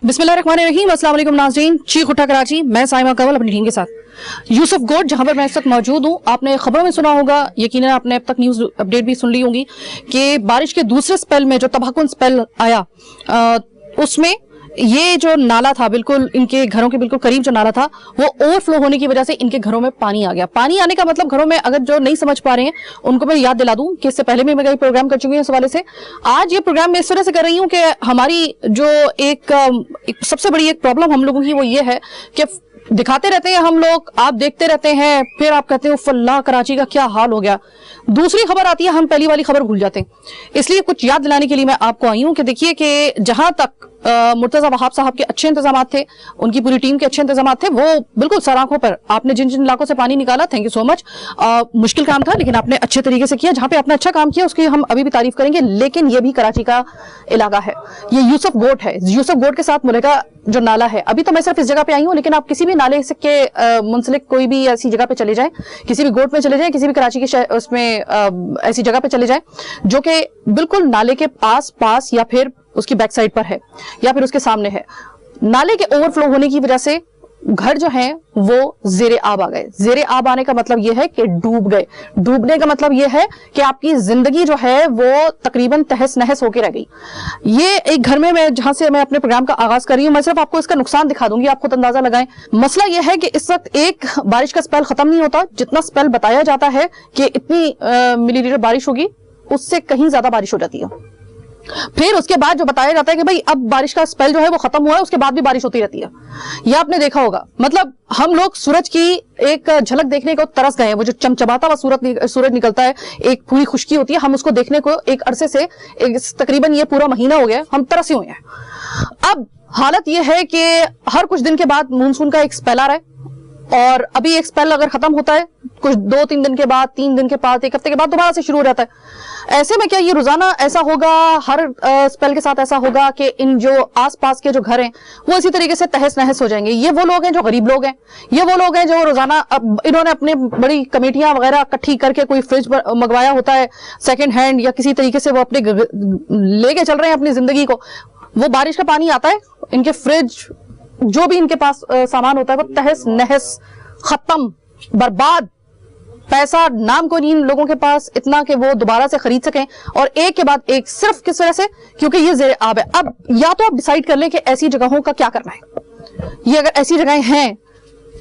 बिस्मिल्लाहिर्रहमानिर्रहीम, अस्सलाम वालेकुम नाज़रीन। चीख उठा कराची, मैं साइमा कंवल अपनी टीम के साथ यूसुफ गोट, जहां पर मैं इस वक्त मौजूद हूं। आपने खबरों में सुना होगा, यकीनन आपने अब तक न्यूज अपडेट भी सुन ली होगी कि बारिश के दूसरे स्पेल में जो तबाहकुन स्पेल आया, उसमें ये जो नाला था, बिल्कुल इनके घरों के बिल्कुल करीब जो नाला था, वो ओवरफ्लो होने की वजह से इनके घरों में पानी आ गया। पानी आने का मतलब, घरों में अगर जो नहीं समझ पा रहे हैं उनको मैं याद दिला दूं कि इससे पहले भी मैं कई प्रोग्राम कर चुकी हूं इस हवाले से। आज ये प्रोग्राम मैं इस वजह से कर रही हूं कि हमारी जो एक सबसे बड़ी एक प्रॉब्लम हम लोगों की वो ये है कि दिखाते रहते हैं हम लोग, आप देखते रहते हैं, फिर आप कहते हो फल्ला कराची का क्या हाल हो गया। दूसरी खबर आती है, हम पहली वाली खबर भूल जाते हैं। इसलिए कुछ याद दिलाने के लिए मैं आपको आई हूं कि देखिए कि जहां तक मुर्तजा वहाब साहब के अच्छे इंतजाम थे, उनकी पूरी टीम के अच्छे इंतजाम थे, वो बिल्कुल सर आंखों पर आपने जिन जिन इलाकों से पानी निकाला, थैंक यू सो मच। मुश्किल काम था लेकिन आपने अच्छे तरीके से किया। जहां पे आपने अच्छा काम किया उसकी हम अभी भी तारीफ करेंगे, लेकिन ये भी कराची का इलाका है। ये यूसुफ गोट है। यूसुफ गोट के साथ मुलेका जो नाला है, अभी तो मैं सिर्फ इस जगह पे आई हूँ, लेकिन आप किसी भी नाले के मुंसलिक कोई भी ऐसी जगह पे चले जाएं, किसी भी गोट में चले जाएं, किसी भी कराची के उसमें ऐसी जगह पे चले जाएं जो कि बिल्कुल नाले के आस पास या फिर उसकी बैक साइड पर है या फिर उसके सामने है। नाले के ओवरफ्लो होने की वजह से घर जो हैं वो जेरे आब आ गए। जेरे आब आने का मतलब यह है कि डूब गए। डूबने का मतलब यह है कि आपकी जिंदगी जो है वो तकरीबन तहस नहस होकर रह गई। ये एक घर में मैं जहां से मैं अपने प्रोग्राम का आगाज कर रही हूं, मैं सिर्फ आपको इसका नुकसान दिखा दूंगी, आप खुद अंदाजा लगाएं। मसला यह है कि इस वक्त एक बारिश का स्पेल खत्म नहीं होता। जितना स्पेल बताया जाता है कि इतनी मिलीलीटर बारिश होगी, उससे कहीं ज्यादा बारिश हो जाती है। फिर उसके बाद जो बताया जाता है कि भाई अब बारिश का स्पेल जो है वो खत्म हुआ है, उसके बाद भी बारिश होती रहती है। ये आपने देखा होगा। मतलब हम लोग सूरज की एक झलक देखने को तरस गए हैं। वो जो चमचमाता हुआ सूरज निकलता है, एक पूरी खुश्की होती है, हम उसको देखने को एक अरसे से तकरीबन ये पूरा महीना हो गया, हम तरसे हुए हैं। अब हालत यह है कि हर कुछ दिन के बाद मानसून का एक स्पेल आ रहा है, और अभी एक स्पेल अगर खत्म होता है, कुछ 2-3 दिन के बाद, 3 दिन के बाद, 1 हफ्ते के बाद दोबारा से शुरू हो जाता है। ऐसे में क्या ये रोजाना ऐसा होगा, हर स्पेल के साथ ऐसा होगा कि इन जो आसपास के जो घर हैं वो इसी तरीके से तहस नहस हो जाएंगे? ये वो लोग हैं जो गरीब लोग हैं, ये वो लोग हैं जो रोजाना, अब इन्होंने अपने बड़ी कमेटियां वगैरह इकट्ठी करके कोई फ्रिज मंगवाया होता है सेकेंड हैंड, या किसी तरीके से वो अपने लेके चल रहे हैं अपनी जिंदगी को। वो बारिश का पानी आता है, इनके फ्रिज जो भी इनके पास सामान होता है वो तहस नहस, खत्म, बर्बाद। पैसा नाम को नहीं इन लोगों के पास इतना कि वो दोबारा से खरीद सकें, और एक के बाद एक, सिर्फ किस वजह से? क्योंकि ये ज़ेरे आब है। अब या तो आप डिसाइड कर लें कि ऐसी जगहों का क्या करना है। ये अगर ऐसी जगहें हैं,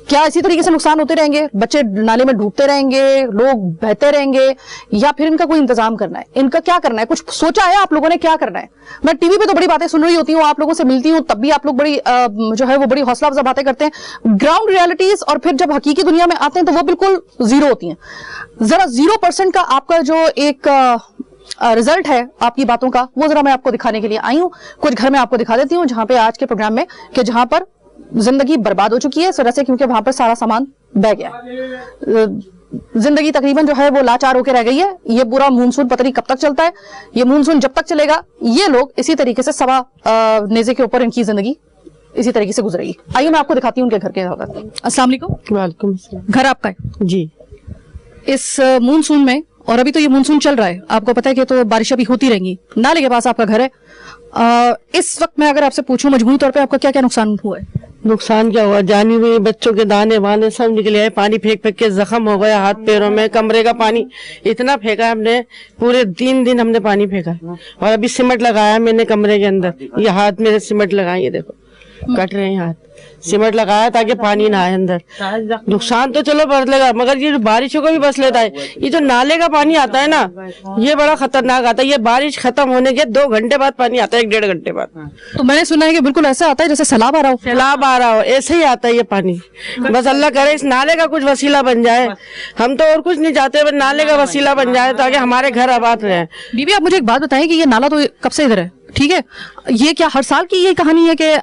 क्या इसी तरीके से नुकसान होते रहेंगे? बच्चे नाले में डूबते रहेंगे, लोग बहते रहेंगे, या फिर इनका कोई इंतजाम करना है? इनका क्या करना है? कुछ सोचा है आप लोगों ने क्या करना है? मैं टीवी पे तो बड़ी बातें सुन रही होती हूँ, आप लोगों से मिलती हूँ, तब भी आप लोग बड़ी जो है वो बड़ी हौसला अफजा बातें करते हैं। ग्राउंड रियलिटीज और फिर जब हकीकी दुनिया में आते हैं तो वो बिल्कुल जीरो होती हैं। जरा 0% का आपका जो एक रिजल्ट है आपकी बातों का, वो जरा मैं आपको दिखाने के लिए आई हूँ। कुछ घर में आपको दिखा देती हूँ जहां पे आज के प्रोग्राम में, कि जहां पर जिंदगी बर्बाद हो चुकी है इस वजह से, क्योंकि वहां पर सारा सामान बह गया। जिंदगी तकरीबन जो है वो लाचार होकर रह गई है। ये पूरा मानसून पता नहीं कब तक चलता है। ये मानसून जब तक चलेगा, ये लोग इसी तरीके से सवा नेज़े के ऊपर इनकी जिंदगी इसी तरीके से गुजरेगी। आइए मैं आपको दिखाती हूँ उनके घर के। अस्सलाम वालेकुम। वालेकुम अस्सलाम। घर आपका है जी। इस मानसून में, और अभी तो ये मानसून चल रहा है, आपको पता है कि तो बारिश अभी होती रहेंगी। नाले के पास आपका घर है। इस वक्त मैं अगर आपसे पूछूं मजबूरी तौर पे आपका क्या क्या नुकसान हुआ है? नुकसान क्या हुआ? जानी हुई बच्चों के दाने वाने सब निकले हैं, पानी फेंक फेंक के जख्म हो गया हाथ पैरों में। कमरे का पानी इतना फेंका हमने, पूरे 3 दिन हमने पानी फेंका। और अभी सीमेंट लगाया मैंने कमरे के अंदर, ये हाथ मेरे सीमेंट लगाए, ये देखो कट रहे हैं हाथ। सीमेंट लगाया ताकि पानी ना आए अंदर। नुकसान तो चलो बदलेगा, मगर ये जो बारिशों को भी बस लेता है। ये जो नाले का पानी आता है ना, ये बड़ा खतरनाक आता है। ये बारिश खत्म होने के 2 घंटे बाद पानी आता है, 1-1.5 घंटे बाद। तो मैंने सुना है कि बिल्कुल ऐसा आता है जैसे सैलाब आ रहा हो। सैलाब आ रहा हो, ऐसे ही आता है ये पानी। बस अल्लाह करे इस नाले का कुछ वसीला बन जाए। हम तो और कुछ नहीं चाहते, बस नाले का वसीला बन जाए ताकि हमारे घर आबाद रहे। बीबी, आप मुझे एक बात बताएं कि ये नाला तो कब से इधर है, ठीक है? ये क्या हर साल की ये कहानी है कि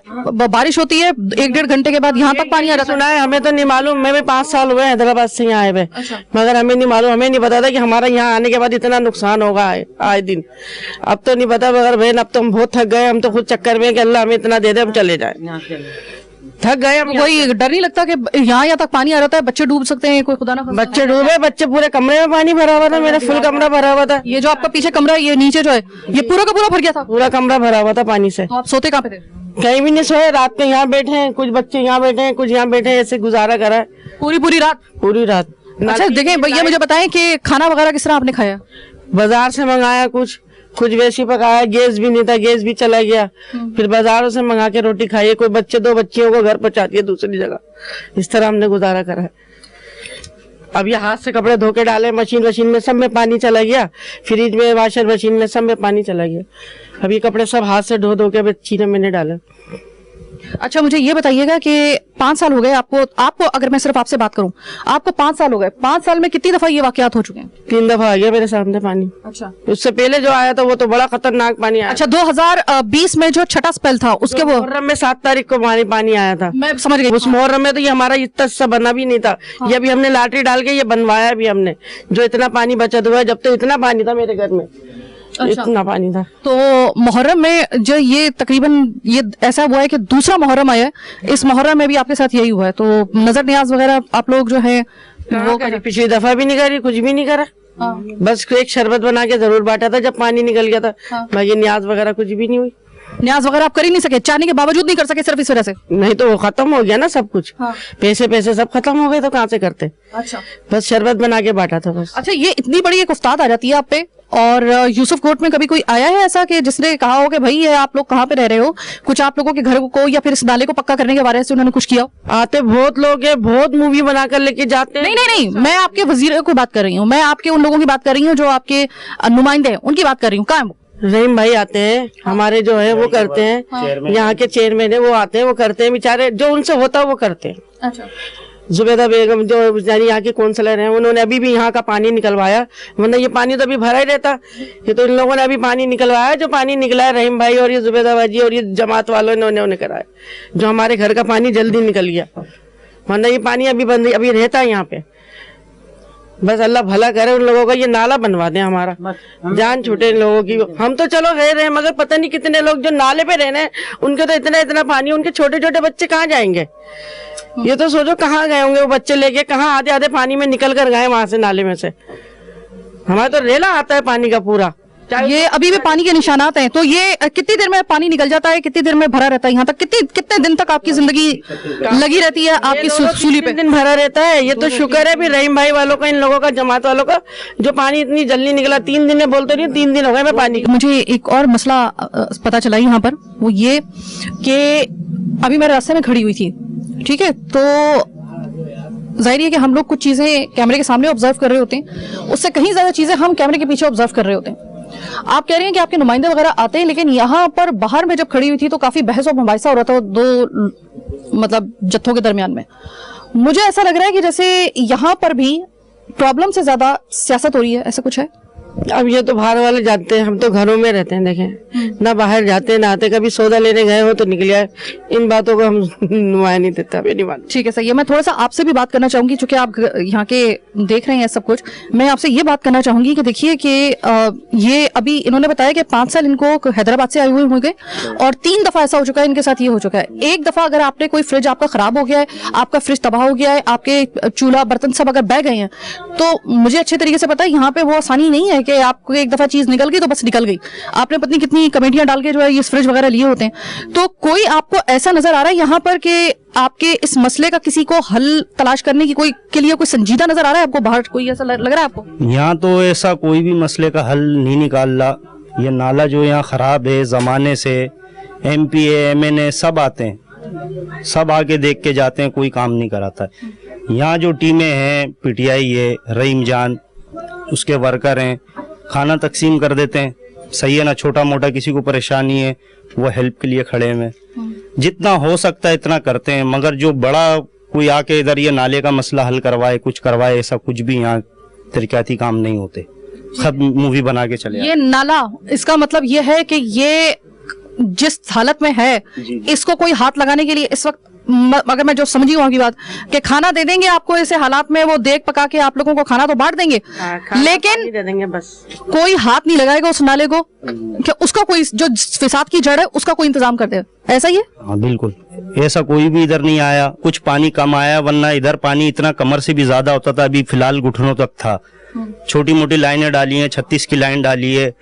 बारिश होती है 1-1.5 घंटे के बाद यहाँ तक पानी आ जाता है? सुना है, हमें तो नहीं मालूम। मैं भी 5 साल हुए हैदराबाद से यहाँ आए हुए। अच्छा। मगर हमें नहीं मालूम, हमें नहीं पता था कि हमारा यहाँ आने के बाद इतना नुकसान होगा आए दिन। अब तो नहीं पता, मगर बहन अब तो हम बहुत थक गए। हम तो खुद चक्कर में कि अल्लाह हमें इतना दे दे हम चले जाए। थक गए हम। कोई डर नहीं लगता कि यहाँ तक पानी आ रहा है, बच्चे डूब सकते हैं? कोई खुदा ना खास्ता। बच्चे डूबे, बच्चे पूरे कमरे में पानी भरा हुआ था, मेरा फुल कमरा भरा हुआ था। ये जो आपका पीछे कमरा है, ये नीचे जो है, ये पूरा का पूरा भर गया था? पूरा कमरा भरा हुआ था पानी से। तो आप सोते कहाँ पे थे? कहीं भी नहीं सोए, रात में यहाँ बैठे हैं, कुछ बच्चे यहाँ बैठे हैं, कुछ यहाँ बैठे हैं, ऐसे गुजारा करा है पूरी रात। पूरी रात। अच्छा देखें भैया, मुझे बताएं कि खाना वगैरह किस तरह आपने खाया? बाजार से मंगाया, कुछ वैसे ही पकाया, गैस भी नहीं था, गैस भी चला गया, फिर बाजारों से मंगा के रोटी खाई। कोई बच्चे 2 बच्चियों को घर पहुंचा दिया दूसरी जगह, इस तरह हमने गुजारा करा है। अब ये हाथ से कपड़े धो के डाले, मशीन में सब में पानी चला गया, फ्रिज में, वॉशर मशीन में सब में पानी चला गया। अब ये कपड़े सब हाथ से धो के चीने मैंने डाले। अच्छा मुझे ये बताइएगा कि 5 साल हो गए आपको अगर मैं सिर्फ आपसे बात करूं, आपको 5 साल हो गए, 5 साल में कितनी दफा ये वाकयात हो चुके हैं? 3 दफा आ गया मेरे सामने पानी। अच्छा, उससे पहले जो आया था वो तो बड़ा खतरनाक पानी आया। अच्छा 2020 में जो छठा स्पेल था उसके वो मुहर्रम में 7 तारीख को पानी आया था। मैं समझ गई। उस मुहर्रम में तो ये हमारा इतना सा बना भी नहीं था। ये अभी हमने लाटरी डाल के ये बनवाया भी हमने, जो इतना पानी बचत हुआ है। जब तो इतना पानी था मेरे घर में, इतना पानी था। तो मुहर्रम में जो ये तकरीबन ये ऐसा हुआ है कि दूसरा मुहर्रम आया है, इस मुहर्रम में भी आपके साथ यही हुआ है। तो नजर न्याज वगैरह आप लोग जो है वो करी, पिछली दफा भी नहीं करी, कुछ भी नहीं करा। बस एक शरबत बना के जरूर बांटा था जब पानी निकल गया था। बाकी न्याज वगैरह कुछ भी नहीं हुई। न्याज वगैरह आप कर ही नहीं सके, चाहने के बावजूद नहीं कर सके, सिर्फ इस वजह से? नहीं तो वो खत्म हो गया ना सब कुछ। पैसे सब खत्म हो गए तो कहाँ से करते। अच्छा, बस शरबत बना के बांटा था बस। अच्छा, ये इतनी बड़ी एक उस्ताद आ जाती है आप पे, और यूसुफ कोर्ट में कभी कोई आया है ऐसा कि जिसने कहा हो कि भाई ये आप लोग कहाँ पे रह रहे हो, कुछ आप लोगों के घर को या फिर इस नाले को पक्का करने के बारे से उन्होंने कुछ किया हो? आते बहुत लोग हैं, बहुत मूवी बनाकर लेके जाते हैं। नहीं, मैं आपके वजीर को बात कर रही हूँ, मैं आपके उन लोगों की बात कर रही हूँ जो आपके नुमाइंदे हैं, उनकी बात कर रही हूँ। कहाँ है वो? रहीम भाई आते हैं हमारे, जो है वो करते हैं। यहाँ के चेयरमैन है, वो आते हैं, वो करते हैं, बेचारे जो उनसे होता है वो करते हैं। अच्छा, जुबेदा बेगम जो यहाँ के काउंसलर हैं, उन्होंने अभी भी यहाँ का पानी निकलवाया, वरना ये पानी तो अभी भरा ही रहता। ये तो इन लोगों ने अभी पानी निकलवाया, जो पानी निकला है रहीम भाई और ये जुबेदा बाजी और ये जमात वालों ने उन्हें कराया, जो हमारे घर का पानी जल्दी निकल गया, वरना ये पानी अभी रहता है यहाँ पे। बस अल्लाह भला करे उन लोगों का, ये नाला बनवा दे हमारा, जान छूटे इन लोगों की। हम तो चलो रह रहे हैं, मगर पता नहीं कितने लोग जो नाले पे रहने हैं, उनके तो इतना पानी, उनके छोटे छोटे बच्चे कहाँ जाएंगे? ये तो सोचो कहाँ गए होंगे वो बच्चे लेके, कहाँ आधे पानी में निकल कर गए वहां से, नाले में से। हमारा तो रेला आता है पानी का पूरा। ये अभी भी पानी के निशानात हैं। तो ये कितनी देर में पानी निकल जाता है, कितनी देर में भरा रहता है यहाँ तक? कितने दिन तक आपकी जिंदगी लगी रहती है आपकी सूली पे? दिन भरा रहता है। ये तो शुक्र है भी रहीम भाई वालों का, इन लोगों का, जमात वालों का, जो पानी इतनी जल्दी निकला। 3 दिन बोलते नहीं, 3 दिन हो गए मैं पानी। मुझे एक और मसला पता चला यहाँ पर, वो ये कि अभी मैं रास्ते में खड़ी हुई थी, ठीक है, तो जाहिर है कि हम लोग कुछ चीजें कैमरे के सामने ऑब्जर्व कर रहे होते हैं, उससे कहीं ज्यादा चीजें हम कैमरे के पीछे ऑब्जर्व कर रहे होते हैं। आप कह रहे हैं कि आपके नुमाइंदे वगैरह आते हैं, लेकिन यहाँ पर बाहर में जब खड़ी हुई थी तो काफी बहस और मुबाहिसा हो रहा था दो मतलब जत्थों के दरमियान में। मुझे ऐसा लग रहा है कि जैसे यहाँ पर भी प्रॉब्लम से ज्यादा सियासत हो रही है, ऐसा कुछ है? अब ये तो बाहर वाले जाते हैं, हम तो घरों में रहते हैं, देखें ना बाहर जाते ना आते। कभी सौदा लेने गए हो तो निकल आए, इन बातों को हम नुमाया नहीं देता। ठीक है, सही है। मैं थोड़ा सा आपसे भी बात करना चाहूंगी, चूंकि आप यहाँ के देख रहे हैं सब कुछ। मैं आपसे ये बात करना चाहूंगी कि देखिए कि ये अभी इन्होंने बताया कि 5 साल इनको हैदराबाद से आए हुए होंगे और 3 दफा ऐसा हो चुका है इनके साथ, ये हो चुका है। एक दफा अगर आपने कोई फ्रिज आपका खराब हो गया है, आपका फ्रिज तबाह हो गया है, आपके चूल्हा बर्तन सब अगर बह गए हैं, तो मुझे अच्छे तरीके से पता है यहाँ पे वो आसानी नहीं है कि आपको एक दफा चीज निकल गई तो बस निकल गई। आपने पत्नी कितनी कमेटियां डाल के जो है ये फ्रिज वगैरह लिए होते हैं। तो कोई आपको ऐसा नजर आ रहा है यहाँ पर कि आपके इस मसले का किसी को हल तलाश करने की के लिए कोई संजीदा नजर आ रहा है आपको? बाहर कोई ऐसा लग रहा है आपको? यहाँ तो ऐसा कोई भी मसले का हल नहीं निकाल रहा। ये नाला जो यहाँ खराब है जमाने से, MPA MNA सब आते हैं, सब आके देख के जाते हैं, कोई काम नहीं कराता। यहाँ जो टीमें हैं, PTI है, रहीम जान, उसके वर्कर हैं, खाना तकसीम कर देते हैं, सही है ना। छोटा मोटा किसी को परेशानी है वो हेल्प के लिए खड़े हैं। जितना हो सकता है इतना करते हैं, मगर जो बड़ा कोई आके इधर ये नाले का मसला हल करवाए, कुछ करवाए, ऐसा कुछ भी यहाँ तरक्याती काम नहीं होते। सब मूवी बना के चले। ये नाला, इसका मतलब ये है कि ये जिस हालत में है, इसको कोई हाथ लगाने के लिए इस वक्त, अगर मैं जो समझी वहां की बात, कि खाना दे देंगे आपको ऐसे हालात में, वो देख पका के आप लोगों को खाना तो बांट देंगे, लेकिन दे देंगे बस, कोई हाथ नहीं लगाएगा उस नाले को, कि उसका कोई जो फिसाद की जड़ है उसका कोई इंतजाम कर दे। ऐसा ही है? हाँ बिल्कुल, ऐसा कोई भी इधर नहीं आया। कुछ पानी कम आया, वरना इधर पानी इतना कमर से भी ज्यादा होता था, अभी फिलहाल घुटनों तक था। छोटी मोटी लाइनें डाली हैं, 36 की लाइन डाली है,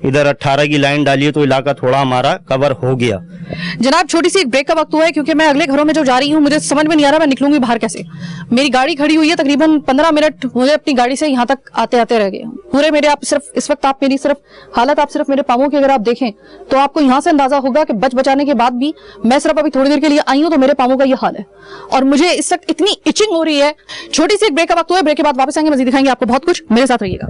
इधर 18 की लाइन डाली है तो इलाका थोड़ा हमारा कवर हो गया। जनाब छोटी सी एक ब्रेक का वक्त हुआ है क्योंकि मैं अगले घरों में जो जा रही हूँ मुझे समझ में नहीं आ रहा मैं निकलूंगी बाहर कैसे। मेरी गाड़ी खड़ी हुई है तकरीबन 15 मिनट मुझे अपनी गाड़ी से यहाँ तक आते आते रह गए पूरे मेरे। आप सिर्फ इस वक्त आप मेरी सिर्फ हालत आप सिर्फ मेरे पाँवों की अगर आप देखें तो आपको यहाँ से अंदाजा होगा कि बच बचाने के बाद भी मैं सिर्फ अभी थोड़ी देर के लिए आई हूँ तो मेरे पाँवों का ये हाल है और मुझे इस वक्त इतनी इचिंग हो रही है। छोटी सी एक ब्रेक का वक्त हुआ है, ब्रेक के बाद वापस आएंगे, मजीद दिखाएंगे आपको बहुत कुछ, मेरे साथ रहिएगा।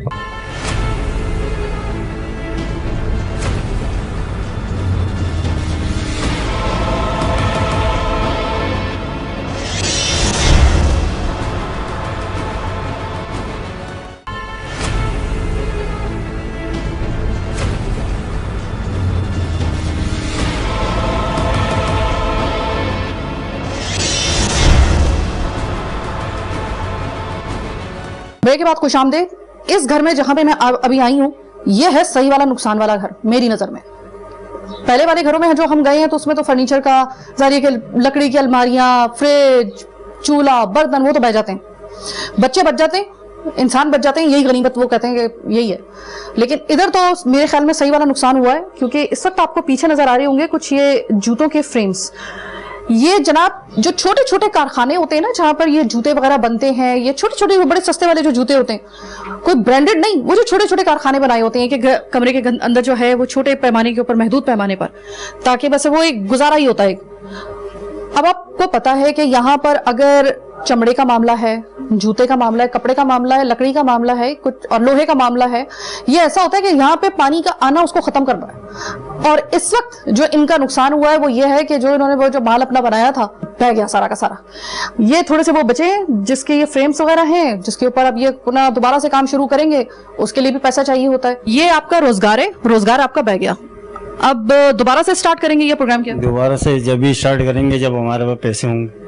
ब्रेक के बाद खुशामदीद। इस घर में जहां पे मैं अभी आई हूं यह है सही वाला नुकसान वाला घर मेरी नजर में। पहले वाले घरों में जो हम गए हैं तो उसमें तो फर्नीचर का जारी के लकड़ी की अलमारियां, फ्रिज, चूल्हा, बर्तन वो तो बह जाते हैं, बच्चे बच जाते हैं, इंसान बच जाते हैं, यही गनीमत वो कहते हैं कि यही है। लेकिन इधर तो मेरे ख्याल में सही वाला नुकसान हुआ है क्योंकि इस वक्त आपको पीछे नजर आ रहे होंगे कुछ ये जूतों के फ्रेम्स। ये जनाब जो छोटे छोटे कारखाने होते हैं ना जहां पर ये जूते वगैरह बनते हैं, ये छोटे छोटे बड़े सस्ते वाले जो जूते होते हैं, कोई ब्रांडेड नहीं, वो जो छोटे छोटे कारखाने बनाए होते हैं कि कमरे के अंदर जो है वो छोटे पैमाने के ऊपर, महदूद पैमाने पर, ताकि बस वो एक गुजारा ही होता है। अब आपको पता है कि यहाँ पर अगर चमड़े का मामला है, जूते का मामला है, कपड़े का मामला है, लकड़ी का मामला है, कुछ और लोहे का मामला है, ये ऐसा होता है कि यहाँ पे पानी का आना उसको खत्म कर रहा है। और इस वक्त जो इनका नुकसान हुआ है वो ये है कि जो इन्होंने वो जो माल अपना बनाया था बह गया सारा का सारा। ये थोड़े से वो बचे जिसके ये फ्रेम्स वगैरह हैं, जिसके ऊपर अब ये पुनः दोबारा से काम शुरू करेंगे, उसके लिए भी पैसा चाहिए होता है। ये आपका रोजगार है, रोजगार आपका बह गया। अब दोबारा से स्टार्ट करेंगे ये प्रोग्राम क्या? दोबारा से जब भी स्टार्ट करेंगे जब हमारे पास पैसे होंगे,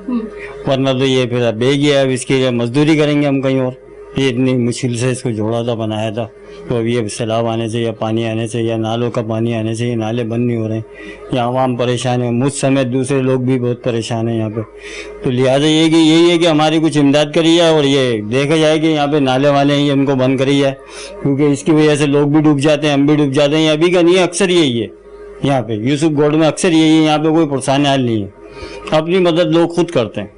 वरना तो ये फिर बह गया। अब इसके लिए मजदूरी करेंगे हम कहीं और। ये इतनी मुश्किल से इसको जोड़ा था, बनाया था, तो अब ये सैलाब आने से या पानी आने से या नालों का पानी आने से ये नाले बंद नहीं हो रहे हैं, यहाँ आवाम परेशान है, मुझ समेत दूसरे लोग भी बहुत परेशान हैं यहाँ पे। तो लिहाजा ये कि यही है कि हमारी कुछ इमदाद करी जाए और ये देखा जाए कि यहाँ पे नाले वाले हैं ये इनको बंद करी जाए, क्योंकि इसकी वजह से लोग भी डूब जाते हैं, हम भी डूब जाते हैं। अभी का नहीं है, अक्सर यही है यहाँ पे यूसुफ गोड में, अक्सर यही है। यहाँ पे कोई परेशानी हाल नहीं है, अपनी मदद लोग खुद करते हैं।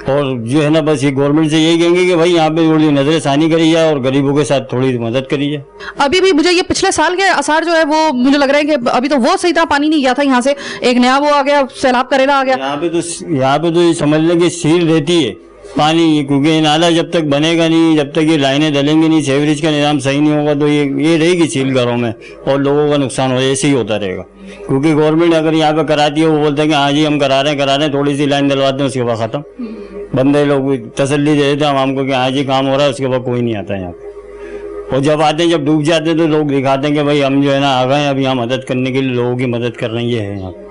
और जो है ना बस ये गवर्नमेंट से यही कहेंगे कि भाई यहाँ पे थोड़ी नजर सानी करी जाए और गरीबों के साथ थोड़ी मदद करी जाए। अभी भी मुझे ये पिछले साल के आसार जो है वो मुझे लग रहा है कि अभी तो वो सही तरह पानी नहीं गया था, यहाँ से एक नया वो आ गया, सैलाब करेला आ गया। यहाँ पे तो ये समझ लें कि सील रहती है पानी, क्योंकि ये नाला जब तक बनेगा नहीं, जब तक ये लाइनें डलेंगी नहीं, सीवरेज का निज़ाम सही नहीं होगा, तो ये रहेगी सील घरों में और लोगों का नुकसान हो, ऐसे ही होता रहेगा। क्योंकि गवर्नमेंट अगर यहाँ पे कराती है वो बोलते हैं कि हाँ जी हम करा रहे हैं, थोड़ी सी लाइन डलवाते हैं, उसके बाद खत्म। बंदे लोग तसल्ली दे देते हैं आवाम को कि हाँ जी काम हो रहा है, उसके बाद कोई नहीं आता यहाँ पे। और जब आते हैं, जब डूब जाते हैं तो लोग दिखाते हैं कि भाई हम जो है ना आ गए, अब यहाँ मदद करने के लिए लोगों की मदद कर रहे हैं, ये है यहाँ पे।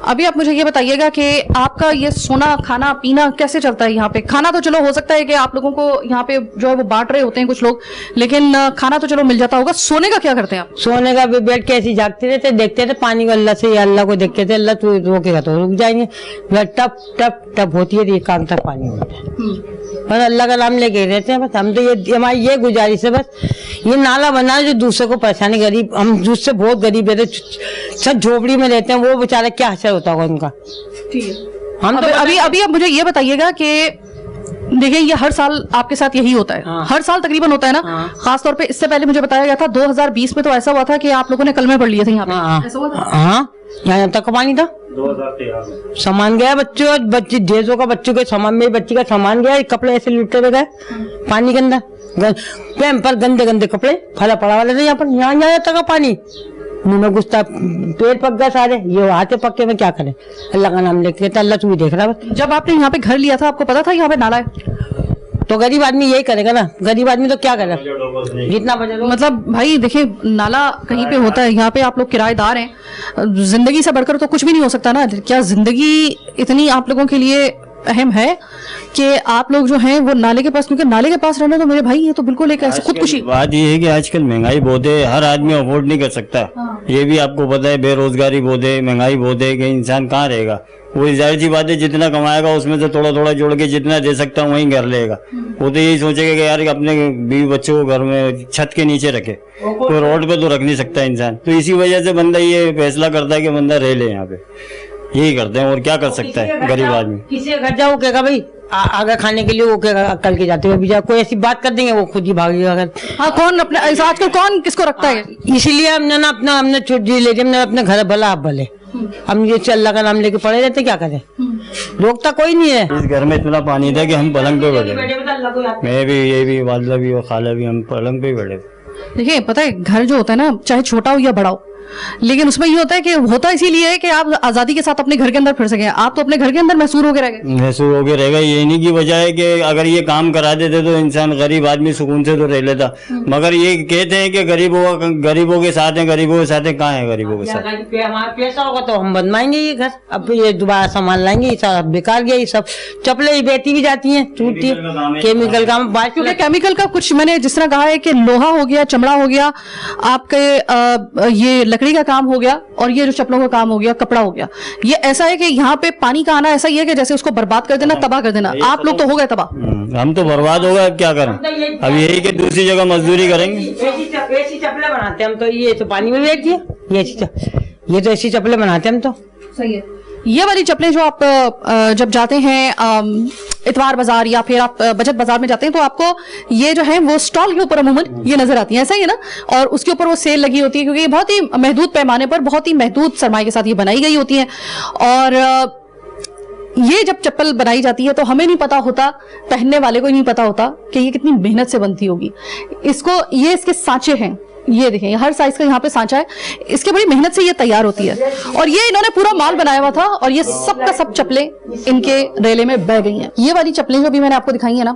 अभी आप मुझे ये बताइएगा कि आपका ये सोना खाना पीना कैसे चलता है यहाँ पे? खाना तो चलो हो सकता है कि आप लोगों को यहाँ पे जो है वो बांट रहे होते हैं कुछ लोग, लेकिन खाना तो चलो मिल जाता होगा। सोने का क्या करते हैं आप? सोने का भी बैठ के ऐसे ही जागते रहते, देखते थे पानी को, अल्लाह से या अल्लाह को देखते थे, अल्लाह तू रोकेगा तो रुक जाएंगे। टप टप टप होती है, एक काम तक पानी होता है, बस अल्लाह का नाम लेके रहते हैं। बस हम तो ये हमारी ये गुजारिश है, बस ये नाला बना जो दूसरे को परेशानी, गरीब हम दूसरे बहुत गरीब रहते, सब झोपड़ी में रहते हैं, वो बेचारा क्या असर होता होगा उनका। ठीक है, हम तो अभी आप मुझे ये बताइएगा कि देखिए ये हर साल आपके साथ यही होता है, हाँ। हर साल तकरीबन होता है ना, हाँ। खासतौर पे इससे पहले मुझे बताया गया था 2020 में तो ऐसा हुआ था कि आप लोगों ने कलमे पढ़ लिए थे यहाँ पे, ऐसा हुआ था? हाँ, यहाँ तक पानी था, 2013 सामान गया बच्चों, बच्चे 150 का बच्चों के सामान, मेरी बच्ची का सामान गया, कपड़े ऐसे लुटे हुए गए पानी के अंदर, पर गंदे गंदे कपड़े फला पड़ा वाले थे यहाँ पर, यहाँ तक पानी मुंह में घुसता, पेड़ पक गया सारे, ये हाथे पक्के में क्या करे, अल्लाह का नाम लेके, अल्लाह तू भी देख रहा है। जब आपने यहाँ पे घर लिया था आपको पता था यहाँ पे नाला है? तो गरीब आदमी यही करेगा ना, गरीब आदमी तो क्या करे, जितना बजट हो। मतलब भाई देखिए नाला कहीं पे होता है, यहाँ पे आप लोग किराएदार हैं, जिंदगी से बढ़कर तो कुछ भी नहीं हो सकता ना। क्या जिंदगी इतनी आप लोगों के लिए अहम है कि आप लोग जो हैं वो नाले के पास, क्योंकि नाले के पास रहना तो मेरे भाई ये तो बिल्कुल एक ऐसी खुदकुशी। बात ये है कि आजकल महंगाई बहुत है, हर आदमी अफोर्ड नहीं कर सकता। हाँ। ये भी आपको पता है, बेरोजगारी बहुत है, महंगाई बहुत है, कि इंसान कहाँ रहेगा। वो जाहिर सी बात है जितना कमाएगा उसमें से थोड़ा थोड़ा जोड़ के जितना दे सकता है वहीं घर लेगा। वो तो यही सोचेगा कि यार अपने बीवी बच्चों को घर में छत के नीचे रखे, तो रोड पे तो रख नहीं सकता इंसान। तो इसी वजह से बंदा ये फैसला करता है कि बंदा रह ले यहाँ पे, यही करते हैं। और क्या कर सकता है गरीब आदमी। किसी के घर जाओ कहेगा भाई आगे खाने के लिए, वो कहेगा कल के जाते हुए कोई ऐसी बात कर देंगे वो खुद ही भागेगा। अगर हाँ, कौन अपने आजकल कौन किसको रखता है? इसीलिए हमने ना हमने छुट्टी ले हमने अपने घर भला आप भले, हम ये अल्लाह का नाम लेके पड़े रहते, क्या करें, रोकता कोई नहीं है। इस घर में इतना पानी था कि हम पलंग पे बैठे, मैं भी, ये भी, वालदा भी और खाला भी, हम पलंग पे बैठे। देखिए, पता है घर जो होता है ना, चाहे छोटा हो या बड़ा हो, लेकिन उसमें ये होता है कि होता इसीलिए है कि आप आजादी के साथ अपने घर के अंदर फिर सकें। आप तो अपने घर के अंदर महसूर होकर रह गए। महसूस होकर रहेगा, ये नहीं की वजह है कि अगर ये काम करा देते तो इंसान गरीब आदमी सुकून से तो रह लेता। मगर ये कहते हैं कि गरीबों के साथ है, गरीबों के साथ है। कहाँ है गरीबों के साथ? हमारा पैसा होगा तो हम बनवाएंगे ये घर, अब ये दोबारा सामान लाएंगे। ये सब बेकार गया, ये सब चप्पलें बेटी भी जाती हैं, टूटती है, केमिकल का। क्योंकि केमिकल का कुछ मैंने जिस तरह कहा है कि लोहा हो गया, चमड़ा हो गया, आपके ये लकड़ी का काम हो गया, और ये जो चप्पलों का काम हो गया, कपड़ा हो गया। ये ऐसा है कि यहाँ पे पानी का आना ऐसा ही है कि जैसे उसको बर्बाद कर देना, तबाह कर देना। आप लोग तो हो गए तबाह। हम तो बर्बाद हो गए, अब क्या करें? अब यही कि दूसरी जगह मजदूरी करेंगे। ऐसी चप्पलें बनाते हम तो, ये तो पानी में बैठती है, ये तो ऐसी चप्पलें बनाते हम तो। सही है। ये वाली चप्पलें जो आप जब जाते हैं इतवार बाजार या फिर आप बचत बाजार में जाते हैं, तो आपको ये जो है वो स्टॉल के ऊपर अमूमन ये नजर आती है, ऐसा ही है ना? और उसके ऊपर वो सेल लगी होती है, क्योंकि ये बहुत ही महदूद पैमाने पर, बहुत ही महदूद सरमाए के साथ ये बनाई गई होती है। और ये जब चप्पल बनाई जाती है तो हमें नहीं पता होता, पहनने वाले को ही नहीं पता होता कि ये कितनी मेहनत से बनती होगी। ये इसके सांचे हैं, ये देखें, हर साइज का यहाँ पे सांचा है, इसके बड़ी मेहनत से ये तैयार होती है। और ये इन्होंने पूरा माल बनाया हुआ था, और ये सब का सब चप्पलें इनके रेले में बह गई हैं। ये वाली चप्पलें जो भी मैंने आपको दिखाई है ना,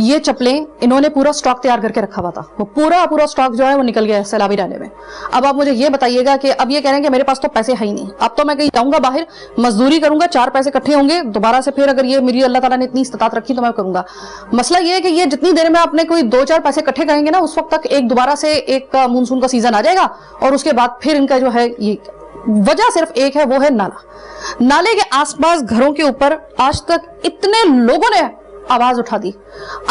ये चप्पलें इन्होंने पूरा स्टॉक तैयार करके रखा हुआ था। वो पूरा स्टॉक जो है वो निकल गया है सैलाबी डाले में। अब आप मुझे ये बताइएगा कि अब ये कह रहे हैं कि मेरे पास तो पैसे है ही नहीं, अब तो मैं कहीं जाऊंगा बाहर, मजदूरी करूंगा, 4 पैसे इकट्ठे होंगे दोबारा से, फिर अगर ये मेरी अल्लाह ताला ने इतनी इस्तात रखी तो मैं करूंगा। मसला ये है कि ये जितनी देर में आपने कोई 2-4 पैसे इकट्ठे करेंगे ना, उस वक्त तक एक दोबारा से एक मानसून का सीजन आ जाएगा, और उसके बाद फिर इनका जो है ये वजह सिर्फ एक है, वो है नाला। नाले के आसपास घरों के ऊपर आज तक इतने लोगों ने आवाज उठा दी,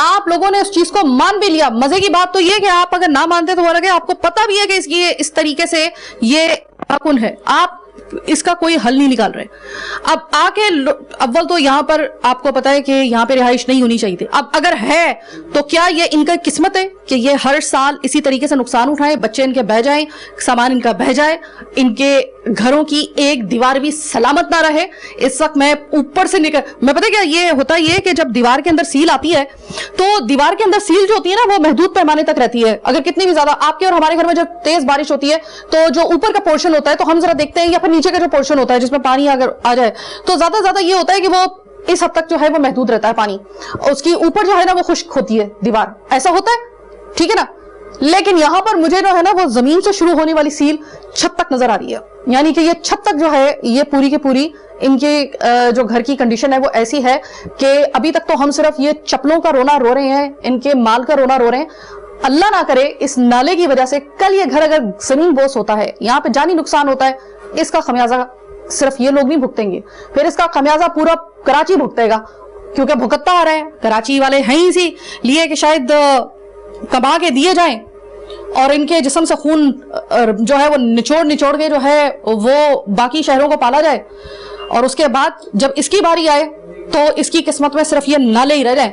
आप लोगों ने उस चीज को मान भी लिया। मजे की बात तो ये कि आप अगर ना मानते तो वो लगे आपको पता भी है कि इसकी इस तरीके से ये नाखून है, आप इसका कोई हल नहीं निकाल रहे। अब आके अव्वल तो यहाँ पर आपको पता है कि यहाँ पे रिहाइश नहीं होनी चाहिए थी। अब अगर है तो क्या ये इनका किस्मत है कि ये हर साल इसी तरीके से नुकसान उठाएं, बच्चे इनके बह जाएं, सामान इनका बह जाए, इनके घरों की एक दीवार भी सलामत ना रहे। इस वक्त मैं ऊपर से मैं पता क्या ये होता ये कि जब दीवार के अंदर सील आती है तो दीवार के अंदर सील जो होती है ना वो महदूद पैमाने तक रहती है। अगर कितनी भी ज्यादा आपके और हमारे घर में जब तेज बारिश होती है तो जो ऊपर का पोर्शन होता है तो हम जरा देखते हैं, या फिर नीचे का जो पोर्शन होता है जिसमें पानी अगर आ जाए तो ज्यादा ये होता है कि वो इस हद तक जो है वो महदूद रहता है पानी, उसकी ऊपर जो है ना वो खुश्क होती है दीवार, ऐसा होता है, ठीक है ना। लेकिन यहां पर मुझे जो है ना वो जमीन से शुरू होने वाली सील छत तक नजर आ रही है, यानी कि ये छत तक जो है ये पूरी की पूरी इनके जो घर की कंडीशन है वो ऐसी है कि अभी तक तो हम सिर्फ ये चप्पलों का रोना रो रहे हैं, इनके माल का रोना रो रहे हैं। अल्लाह ना करे इस नाले की वजह से कल ये घर अगर जमीन बोस होता है, यहाँ पे जानी नुकसान होता है, इसका खमियाजा सिर्फ ये लोग नहीं भुगतेंगे, फिर इसका खमियाजा पूरा कराची भुगतेगा, क्योंकि भुगतता आ रहे हैं। कराची वाले हैं इसी लिए कि शायद कमा के दिए जाएं और इनके जिस्म से खून जो है वो निचोड़ के जो है वो बाकी शहरों को पाला जाए, और उसके बाद जब इसकी बारी आए तो इसकी किस्मत में सिर्फ ये नाले ही रह जाएं।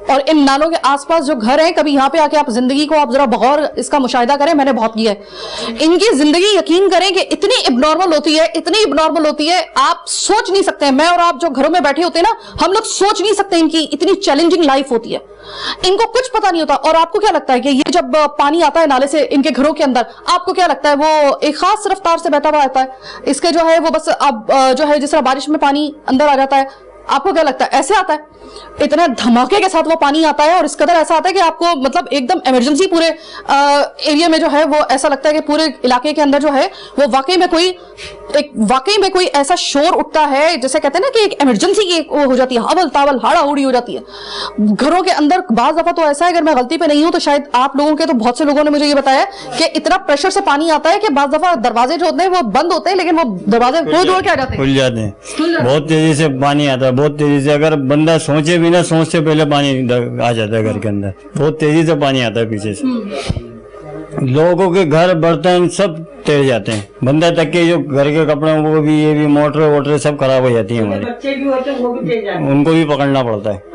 और इन नालों के आसपास जो घर हैं, कभी यहाँ पे आके आप जिंदगी को आप जरा बगौर इसका मुशाहिदा करें, मैंने बहुत किया है। इनकी जिंदगी यकीन करें कि इतनी इब्नॉर्मल होती है, इतनी इब्नॉर्मल होती है, आप सोच नहीं सकते। मैं और आप जो घरों में बैठे होते हैं ना, हम लोग सोच नहीं सकते इनकी इतनी चैलेंजिंग लाइफ होती है। इनको कुछ पता नहीं होता। और आपको क्या लगता है कि ये जब पानी आता है नाले से इनके घरों के अंदर, आपको क्या लगता है वो एक खास रफ्तार से बहता हुआ आता है? इसके जो है वो बस अब जो है जिस तरह बारिश में पानी अंदर आ जाता है, आपको क्या लगता है ऐसे आता है? इतना धमाके के साथ वो पानी आता है और इस कदर ऐसा आता है कि आपको मतलब एकदम इमरजेंसी पूरे एरिया में जो है वो ऐसा लगता है कि पूरे इलाके के अंदर जो है वो वाकई में कोई ऐसा शोर उठता है, जैसे कहते हैं ना कि एक इमरजेंसी की वो हो जाती है, हवल तावल हाड़ा उड़ी हो जाती है घरों के अंदर। बाज दफा तो ऐसा है, अगर मैं गलती पे नहीं हूं तो शायद आप लोगों के, तो बहुत से लोगों ने मुझे ये बताया कि इतना प्रेशर से पानी आता है कि बाज दफा दरवाजे जो होते हैं वो बंद होते हैं, लेकिन वो दरवाजे तोड़ के आ जाते हैं, खुल जाते हैं। बहुत तेजी से पानी आता है, बहुत तेजी से। अगर बंदा सोचे भी ना, सोचते पहले पानी आ जाता है घर के अंदर। बहुत तेजी से पानी आता है पीछे से। लोगों के घर बर्तन सब तेज जाते हैं, बंदा तक के जो घर के कपड़े वो भी, ये भी मोटर वोटर सब खराब हो जाती है हमारी। बच्चे भी होते हैं वो भी तेज जाते हैं। उनको भी पकड़ना पड़ता है।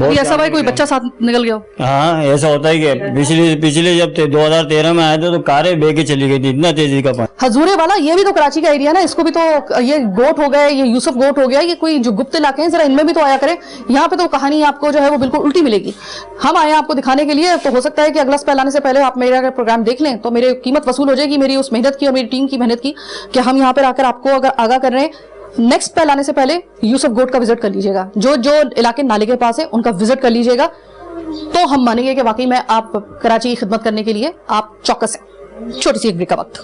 ये ऐसा भाई कोई बच्चा साथ निकल गया हो? हाँ, ऐसा होता है कि पिछले जब 2013 में आए थे तो कारें बह के चली गई थी, इतना तेजी का पानी। हजूरे वाला ये भी तो कराची का एरिया ना, इसको भी तो, ये गोट हो गए, ये यूसुफ गोट हो गया, ये कोई जो गुप्त इलाके हैं जरा इनमें भी तो आया करें। यहाँ पे तो कहानी आपको जो है वो बिल्कुल उल्टी मिलेगी। हम आए आपको दिखाने के लिए, तो हो सकता है कि अगला स्पेल आने से पहले आप मेरा प्रोग्राम देख लें तो मेरी कीमत वसूल हो जाएगी, मेरी उस मेहनत की और मेरी टीम की मेहनत की, कि हम यहाँ पर आकर आपको अगर आगाह कर रहे हैं। नेक्स्ट स्पेल आने से पहले यूसुफ गोट का विजिट कर लीजिएगा, जो जो इलाके नाले के पास है उनका विजिट कर लीजिएगा, तो हम मानेंगे कि वाकई में आप कराची की खिदमत करने के लिए आप चौकस हैं। छोटी सी एक ब्रेक का वक्त।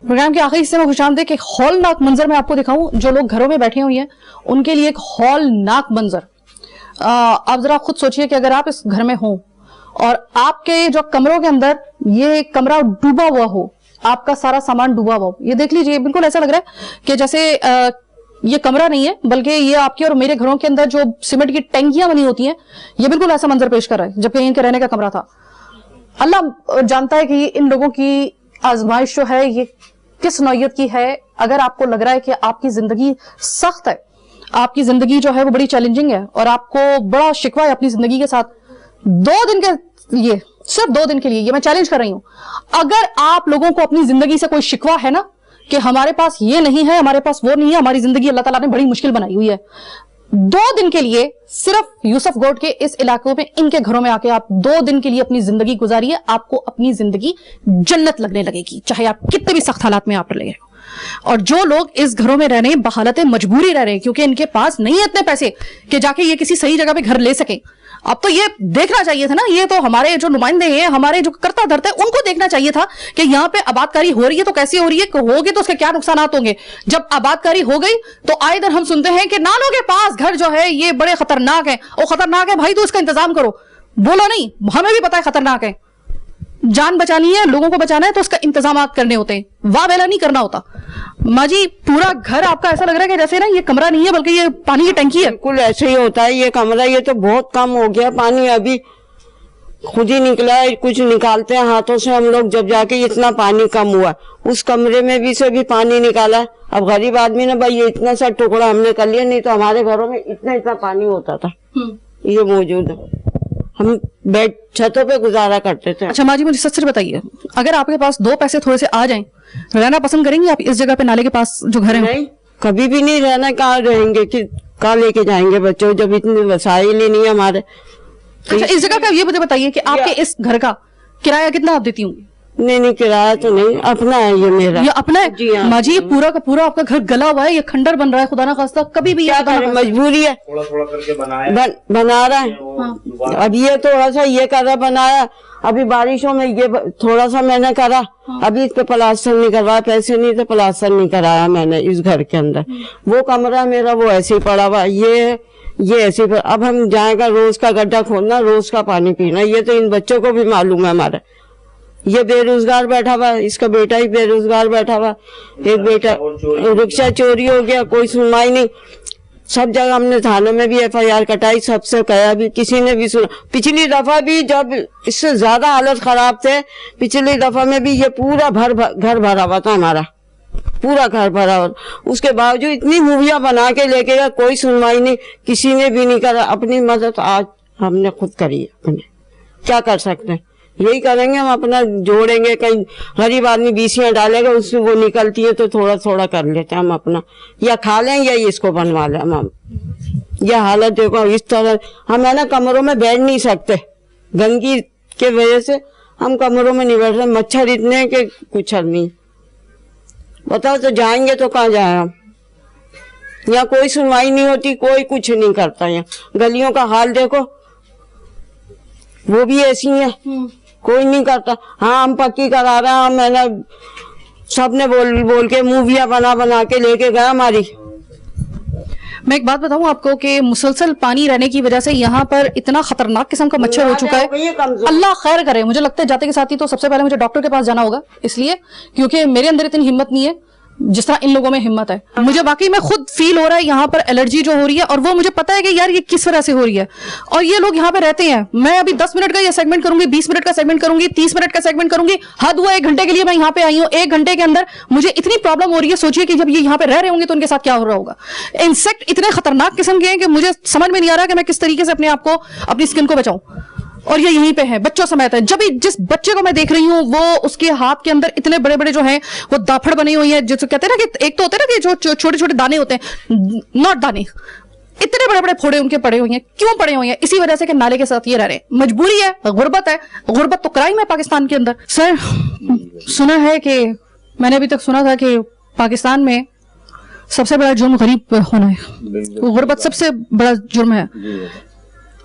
प्रोग्राम के आखिरी हिस्से में खुशामदीद के हौलनाक मंजर में आपको दिखाऊं, जो लोग घरों में बैठे हुए हैं उनके लिए एक हौलनाक मंजर। आप जरा खुद सोचिए कि अगर आप इस घर में हो और आपके जो कमरों के अंदर ये कमरा डूबा हुआ हो, आपका सारा सामान डूबा हुआ हो, ये देख लीजिए, बिल्कुल ऐसा लग रहा है कि जैसे ये कमरा नहीं है बल्कि ये आपके और मेरे घरों के अंदर जो सीमेंट की टैंकियां बनी होती हैं, ये बिल्कुल ऐसा मंजर पेश कर रहा है, जबकि इनके रहने का कमरा था। अल्लाह जानता है कि इन लोगों की आजमाइश जो है ये किस नौयत की है। अगर आपको लग रहा है कि आपकी जिंदगी सख्त है, आपकी जिंदगी जो है वो बड़ी चैलेंजिंग है और आपको बड़ा शिकवा है अपनी जिंदगी के साथ, 2 दिन के लिए, सिर्फ 2 दिन के लिए, ये मैं चैलेंज कर रही हूं, अगर आप लोगों को अपनी जिंदगी से कोई शिकवा है ना कि हमारे पास ये नहीं है, हमारे पास वो नहीं है, हमारी जिंदगी अल्लाह ताला ने बड़ी मुश्किल बनाई हुई है, 2 दिन के लिए सिर्फ यूसुफ गोट के इस इलाकों में, इनके घरों में आके आप 2 दिन के लिए अपनी जिंदगी गुजारिए, आपको अपनी जिंदगी जन्नत लगने लगेगी, चाहे आप कितने भी सख्त हालात में आप रह रहे हो। और जो लोग इस घरों में रह रहे हैं बहालत मजबूरी रह रहे हैं, क्योंकि इनके पास नहीं है इतने पैसे कि जाके ये किसी सही जगह पे घर ले सके। अब तो ये देखना चाहिए था ना, ये तो हमारे जो नुमाइंदे हैं, हमारे जो करता धरते हैं, उनको देखना चाहिए था कि यहाँ पे आबादकारी हो रही है तो कैसी हो रही है, होगी तो उसके क्या नुकसान होंगे। जब आबादकारी हो गई तो आए दिन हम सुनते हैं कि नालों के पास घर जो है ये बड़े खतरनाक है, और खतरनाक है भाई तो उसका इंतजाम करो, बोलो नहीं, हमें भी पता है खतरनाक है, जान बचानी है, लोगों को बचाना है तो उसका इंतजाम करने होते हैं, वाह वेला नहीं करना होता। माँ जी, पूरा घर आपका ऐसा लग रहा है कि जैसे ना ये कमरा नहीं है बल्कि ये पानी की टंकी है। बिल्कुल ऐसे ही होता है, ये कमरा ये तो बहुत कम हो गया, पानी अभी खुद ही निकला है, कुछ निकालते हैं हाथों से हम लोग, जब जाके इतना पानी कम हुआ, उस कमरे में भी से भी पानी निकाला। अब गरीब आदमी ने भाई ये इतना सा टुकड़ा हमने कर लिया, नहीं तो हमारे घरों में इतना पानी होता था। ये मौजूद है, हम बेड छतों पे गुजारा करते थे। अच्छा माँ जी, मुझे सच बताइए, अगर आपके पास 2 पैसे थोड़े से आ जाएं, रहना पसंद करेंगे आप इस जगह पे, नाले के पास जो घर है? नहीं, कभी भी नहीं रहना, कहाँ रहेंगे, कि कहाँ लेके जाएंगे बच्चों, जब इतने वसाइल ही नहीं है हमारे। अच्छा, इस जगह का ये मुझे बताइए कि आपके इस घर का किराया कितना आप देती होंगी? नहीं, किराया तो नहीं, अपना है ये मेरा। ये अपना है? जी हाँ। माँ जी, ये पूरा का पूरा आपका घर गला हुआ है, ये खंडर बन रहा है, खुदा ना खास्ता कभी भी क्या करें, मजबूरी है, थोड़ा थोड़ा करके बनाया बना रहा है। अब ये थोड़ा सा ये करा बनाया, अभी बारिशों में ये थोड़ा सा मैंने करा, अभी इस पे प्लास्टर नहीं करवाया, पैसे नहीं थे, प्लास्टर नहीं कराया मैंने इस घर के अंदर। वो कमरा मेरा वो ऐसे ही पड़ा हुआ, ये ऐसे ही। अब हम जाएगा रोज का गड्ढा खोलना, रोज का पानी पीना, ये तो इन बच्चों को भी मालूम है हमारा। ये बेरोजगार बैठा हुआ, इसका बेटा ही बेरोजगार बैठा हुआ, एक बेटा रिक्शा चोरी हो गया, कोई सुनवाई नहीं, सब जगह हमने थाने में भी FIR कटाई, सबसे कहा भी, किसी ने भी सुना। पिछली दफा भी जब इससे ज्यादा हालत खराब थे, पिछली दफा में भी ये पूरा घर भरा हुआ था हमारा, पूरा घर भरा। और उसके बावजूद इतनी मूवियां बना के लेके गया, कोई सुनवाई नहीं, किसी ने भी नहीं करा। अपनी मदद आज हमने खुद करी है। अपने क्या कर सकते हैं, यही करेंगे हम, अपना जोड़ेंगे। कहीं गरीब आदमी बीसियां डालेगा, उसमें वो निकलती है तो थोड़ा थोड़ा कर लेते हैं हम अपना, या खा लें या इसको बनवा लें हम। यह हालत देखो इस तरह, हम है ना कमरों में बैठ नहीं सकते, गंदगी के वजह से हम कमरों में नहीं बैठ रहे। मच्छर इतने के कुछ नहीं, बताओ तो जाएंगे तो कहाँ जाए हम। यहाँ कोई सुनवाई नहीं होती, कोई कुछ नहीं करता। यहाँ गलियों का हाल देखो, वो भी ऐसी है, कोई नहीं करता। हाँ हम पक्की करा रहे हैं, हम है ना सबने बोल बोल के मूवियां बना बना के लेके गए हमारी। मैं एक बात बताऊं आपको कि मुसलसल पानी रहने की वजह से यहाँ पर इतना खतरनाक किस्म का मच्छर हो चुका है। अल्लाह खैर करे। मुझे लगता है जाते के साथ ही तो सबसे पहले मुझे डॉक्टर के पास जाना होगा, इसलिए क्योंकि मेरे अंदर इतनी हिम्मत नहीं है जिस तरह इन लोगों में हिम्मत है। मुझे वाकई में खुद फील हो रहा है यहाँ पर एलर्जी जो हो रही है, और वो मुझे पता है कि यार ये किस वजह से हो रही है। और ये लोग यहाँ पे रहते हैं। मैं अभी 10 मिनट का ये सेगमेंट करूंगी, 20 मिनट का सेगमेंट करूंगी, 30 मिनट का सेगमेंट करूंगी, हद हुआ 1 घंटे के लिए मैं यहाँ पे आई हूँ। 1 घंटे के अंदर मुझे इतनी प्रॉब्लम हो रही है। सोचिए कि जब ये यहाँ पे रह रहे होंगे तो उनके साथ क्या हो रहा होगा। इंसेक्ट इतने खतरनाक किस्म के हैं कि मुझे समझ में नहीं आ रहा कि मैं किस तरीके से अपने आप को, अपनी स्किन को बचाऊं। और ये यहीं पे है, बच्चों समेत है। जब जिस बच्चे को मैं देख रही हूँ वो उसके हाथ के अंदर इतने बड़े बड़े जो हैं वो दाफड़ बनी हुई है, जिसको कहते हैं ना कि एक तो होते हैं ना कि जो छोटे छोटे दाने होते हैं, नॉट दाने, इतने बड़े बड़े फोड़े उनके पड़े हुए हैं। क्यों पड़े हुए हैं? इसी वजह से कि नाले के साथ ये रह रहे हैं। मजबूरी है, गुर्बत है। गुर्बत तो क्राइम है पाकिस्तान के अंदर। सर सुना है कि, मैंने अभी तक सुना था कि पाकिस्तान में सबसे बड़ा जुर्म गरीब होना है, गुर्बत सबसे बड़ा जुर्म है।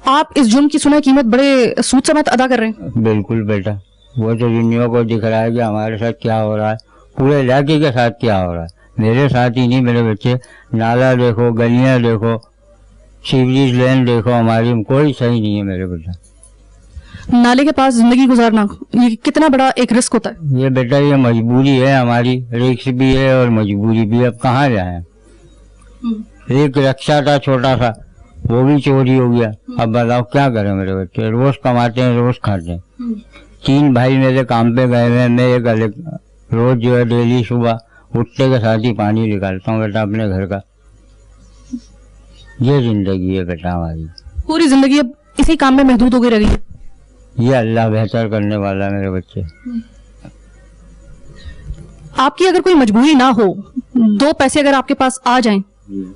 आप इस जुर्म की सुना कीमत बड़े सूद समेत अदा कर रहे हैं। बिल्कुल बेटा, वो तो दुनिया को दिख रहा है कि हमारे साथ क्या हो रहा है, पूरे इलाके के साथ क्या हो रहा है। मेरे साथ ही नहीं, मेरे बच्चे, नाला देखो, गलियां देखो, सीवरेज लाइन देखो, हमारी कोई सही नहीं है मेरे बेटा। नाले के पास जिंदगी गुजारना ये कितना बड़ा एक रिस्क होता है। ये बेटा ये मजबूरी है हमारी, रिस्क भी है और मजबूरी भी। अब कहाँ जाए। एक रिक्शा था छोटा सा, वो भी चोरी हो गया। अब बताओ क्या करें। मेरे बच्चे रोज कमाते हैं, रोज खाते हैं। 3 भाई मेरे काम पे गए हैं, मैं एक अलग रोज जो है डेली सुबह उठते के साथ ही पानी निकालता हूँ बेटा अपने घर का। ये जिंदगी है बेटा हमारी। पूरी जिंदगी अब इसी काम में महदूद हो गई रही है। ये अल्लाह बेहतर करने वाला है मेरे बच्चे। आपकी अगर कोई मजबूरी ना हो, 2 पैसे अगर आपके पास आ जाएं,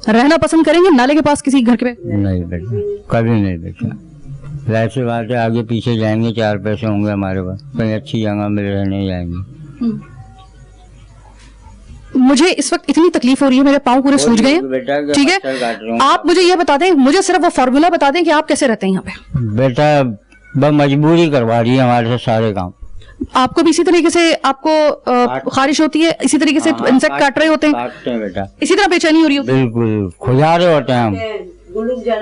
रहना पसंद करेंगे नाले के पास किसी घर के पे? नहीं बेटा, कभी नहीं बेटा। वैसे बात है, आगे पीछे जाएंगे, 4 पैसे होंगे हमारे पास, कहीं अच्छी जगह में रहने जाएंगे। मुझे इस वक्त इतनी तकलीफ हो रही है, मेरे पाँव पूरे सूज गए हैं। ठीक है, आप मुझे ये बता दें, मुझे सिर्फ वो फॉर्मूला बता दें कि आप कैसे रहते हैं यहाँ पे। बेटा बस मजबूरी करवा रही है हमारे से सारे काम। आपको भी इसी तरीके से आपको खारिश होती है, इसी तरीके से इंसेक्ट काट रहे होते हैं बेटा, इसी तरह बेचैनी हो रही होती है? बिल्कुल खुजा रहे होते हैं हम।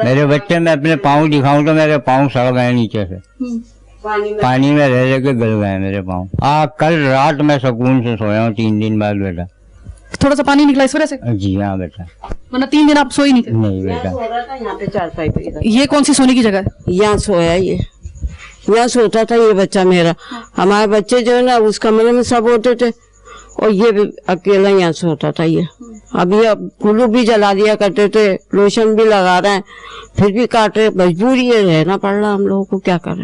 मेरे बच्चे, मैं अपने पाँव दिखाऊं तो मेरे पाँव सड़ गए नीचे से, पानी में रह रह के गल गए मेरे पाँव। कल रात मैं सुकून से सोया हूँ 3 दिन बाद बेटा। थोड़ा सा पानी निकला इस वजह से? जी हाँ बेटा। वरना 3 दिन आप सोई नहीं थे? नहीं बेटा। यहाँ पे 4 पाई, ये कौन सी सोने की जगह है? यहाँ सोया, ये यहाँ सोता था ये बच्चा मेरा। हमारे बच्चे जो है ना उस कमरे में सब होते थे, और ये भी अकेला यहाँ सोता था। ये अभी अब कुल्लू भी जला दिया करते थे, लोशन भी लगा रहे हैं, फिर भी काट रहे। मजबूरी है, रहना पड़ रहा हम लोगों को, क्या करें।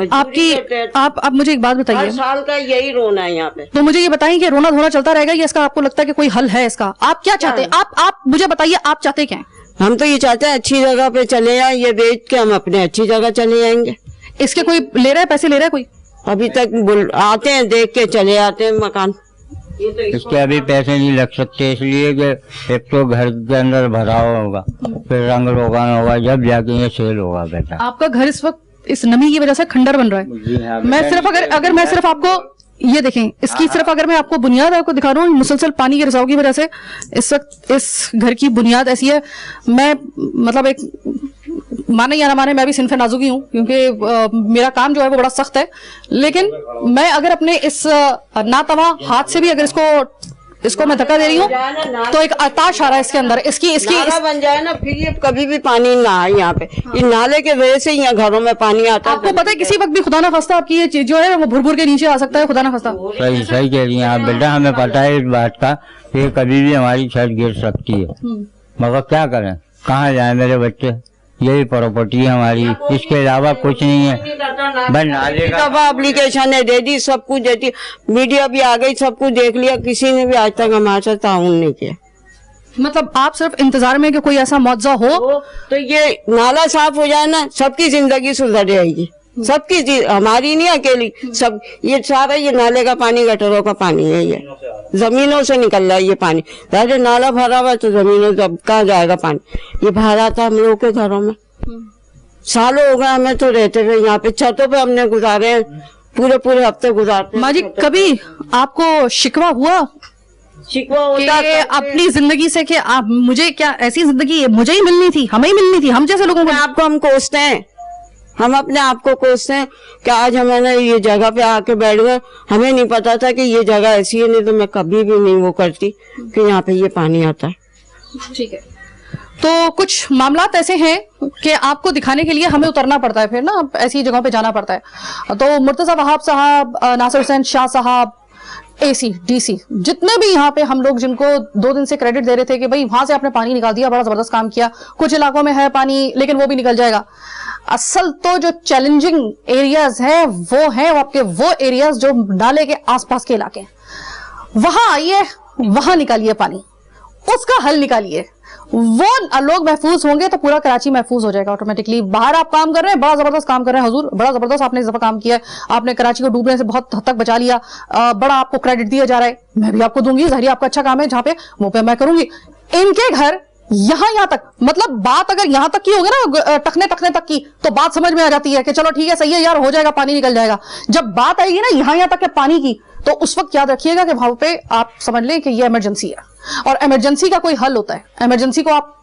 आपकी आप मुझे एक बात बताइए। हर साल का यही रोना है यहाँ पे। तो मुझे ये बताइए कि रोना धोना चलता रहेगा या इसका आपको लगता है कि कोई हल है इसका? आप क्या चाहते हैं? आप मुझे बताइए, आप चाहते क्या हैं? हम तो ये चाहते हैं अच्छी जगह पे चले जाए, ये बेच के हम अपने अच्छी जगह चले जाएंगे। इसके कोई ले रहा है, पैसे ले रहा है कोई? अभी तक आते हैं, देख के चले आते हैं मकान। ये तो इसके अभी पैसे नहीं लग सकते, इसलिए कि एक तो घर के अंदर भराव होगा, फिर रंग रोगान होगा, जब जाके ये सेल होगा बेटा। आपका घर इस वक्त इस नमी की वजह से खंडर बन रहा है। मैं सिर्फ अगर मैं सिर्फ आपको ये देखें, इसकी सिर्फ अगर मैं आपको बुनियाद आपको दिखा रहा हूँ, मुसलसल पानी के रिसाव की वजह से इस वक्त इस घर की बुनियाद ऐसी है। मैं मतलब एक माने या ना माने, मैं भी सिनफे नाजुक ही हूँ, क्योंकि मेरा काम जो है वो बड़ा सख्त है। लेकिन मैं अगर अपने इस नातवा हाथ से भी अगर इसको इसको मैं धक्का दे रही हूँ तो एक आताश आ रहा है इसके अंदर। इसकी इसकी नाला बन जाए ना, फिर ये कभी भी पानी ना आए यहाँ पे। ये नाले के वजह से यहाँ घरों में पानी आता है। आपको पता है किसी वक्त भी खुदा ना खास्ता आपकी ये चीज जो है वो भुर के नीचे आ सकता है, खुदा ना खास्ता। सही सही कह रही हैं आप बेटा, हमें पता है इस बात का कि कभी भी हमारी छत गिर सकती है, मगर क्या करें, कहाँ जाए मेरे बच्चे, यही प्रॉपर्टी है हमारी, इसके अलावा कुछ नहीं है। बस नाले का दफा एप्लीकेशन है दे दी, सब कुछ दे दी, मीडिया भी आ गई, सब कुछ देख लिया, किसी ने भी आज तक हमारे साथ ताउन नहीं किया। मतलब आप सिर्फ इंतजार में कि कोई ऐसा मुआवजा हो तो ये नाला साफ हो जाए ना, सबकी जिंदगी सुधर जाएगी, सबकी, हमारी नहीं अकेली, सब। ये सारा ये नाले का पानी, गटरों का पानी है, ये जमीनों से निकल रहा है ये पानी। पहले नाला भरा हुआ तो जमीनों से, अब कहाँ जाएगा पानी। ये भरा था हम लोगों के घरों में, सालों हो गए हमें तो रहते हुए यहाँ पे, छतों पे हमने गुजारे, पूरे हफ्ते गुजारते। माँ जी कभी आपको शिकवा हुआ शिकवा होता कि अपनी जिंदगी से कि आप, मुझे क्या ऐसी जिंदगी मुझे ही मिलनी थी, हमें ही मिलनी थी, हम जैसे लोगों को? आपको हम कोसते हैं, हम अपने आप को कोसते हैं कि आज हमें ये जगह पे आके बैठ गए, हमें नहीं पता था कि ये जगह ऐसी है, नहीं तो मैं कभी भी नहीं वो करती कि यहाँ पे ये पानी आता है। ठीक है, तो कुछ मामलात ऐसे हैं कि आपको दिखाने के लिए हमें उतरना पड़ता है, फिर ना ऐसी जगहों पे जाना पड़ता है। तो मुर्तजा वहाब साहब, नासिर हुसैन शाह साहब, एसी डीसी, जितने भी यहाँ पे हम लोग जिनको 2 दिन से क्रेडिट दे रहे थे कि भाई वहां से आपने पानी निकाल दिया, बड़ा जबरदस्त काम किया, कुछ इलाकों में है पानी लेकिन वो भी निकल जाएगा। असल तो जो चैलेंजिंग एरियाज है वो है आपके वो एरियाज जो नाले के आसपास के इलाके, वहां आइए, वहां निकालिए पानी, उसका हल निकालिए, वो लोग महफूज होंगे तो पूरा कराची महफूज हो जाएगा ऑटोमेटिकली। बाहर आप काम कर रहे हैं, बड़ा जबरदस्त काम कर रहे हैं हुजूर, बड़ा जबरदस्त आपने इस दफा काम किया है, आपने कराची को डूबने से बहुत हद तक बचा लिया, बड़ा आपको क्रेडिट दिया जा रहा है, मैं भी आपको दूंगी, जहरी आपका अच्छा काम है, जहां पे मुंह पे मैं करूंगी। इनके घर यहाँ तक, मतलब बात अगर यहाँ तक की होगी ना, टखने तक की, तो बात समझ में आ जाती है कि चलो ठीक है, सही है यार, हो जाएगा, पानी निकल जाएगा। जब बात आएगी ना यहाँ तक के पानी की, तो उस वक्त याद रखिएगा कि वहां पे आप समझ लें कि ये इमरजेंसी है, और इमरजेंसी का कोई हल होता है, इमरजेंसी को आप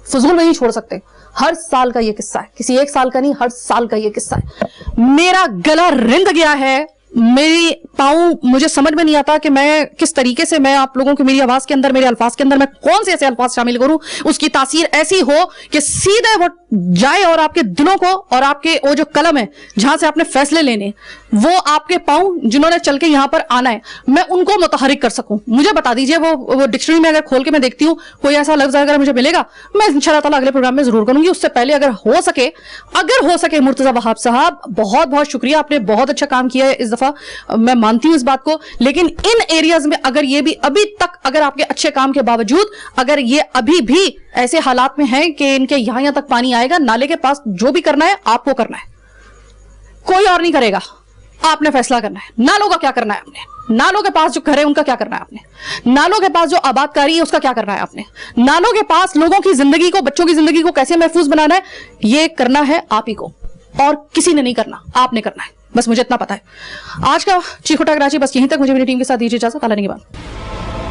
फजूल में नहीं छोड़ सकते। हर साल का ये किस्सा है, किसी एक साल का नहीं, हर साल का ये किस्सा है। मेरा गला रिंध गया है, मेरी पाँव, मुझे समझ में नहीं आता कि मैं किस तरीके से, मैं आप लोगों की मेरी आवाज के अंदर, मेरे अल्फाज के अंदर मैं कौन से ऐसे अल्फाज शामिल करूं उसकी तासीर ऐसी हो कि सीधे वो जाए और आपके दिलों को, और आपके वो जो कलम है जहां से आपने फैसले लेने, वो आपके पाँव जिन्होंने चल के यहां पर आना है, मैं उनको मुतहरिक कर सकूं। मुझे बता दीजिए, वो डिक्शनरी में अगर खोल के मैं देखती हूँ कोई ऐसा लफ्ज अगर मुझे मिलेगा, मैं इंशाअल्लाह ताला अगले प्रोग्राम में जरूर करूंगी। उससे पहले अगर हो सके मुर्तजा वहाब साहब, बहुत बहुत शुक्रिया, आपने बहुत अच्छा काम किया है इस दफा, मैं मानती हूं इस बात को। लेकिन इन एरियाज में अगर ये भी अभी तक, अगर आपके अच्छे काम के बावजूद अगर ये अभी भी ऐसे हालात में हैं कि इनके यहां तक पानी आएगा, नाले के पास जो भी करना है आपको करना है, कोई और नहीं करेगा, आपने फैसला करना है। नालों का क्या करना है आपने, नालों के पास जो घर है उनका क्या करना है आपने, नालों के पास जो आबादकारी है उसका क्या करना है आपने, नालों के पास लोगों की जिंदगी को, बच्चों की जिंदगी को कैसे महफूज बनाना है, ये करना है आप ही को, और किसी ने नहीं करना, आपने करना है, बस मुझे इतना पता है। आज का चीख उठा कराची बस यहीं तक, मुझे मेरी टीम के साथ दीजिए इजाजत, अल्लाह ने के बाद।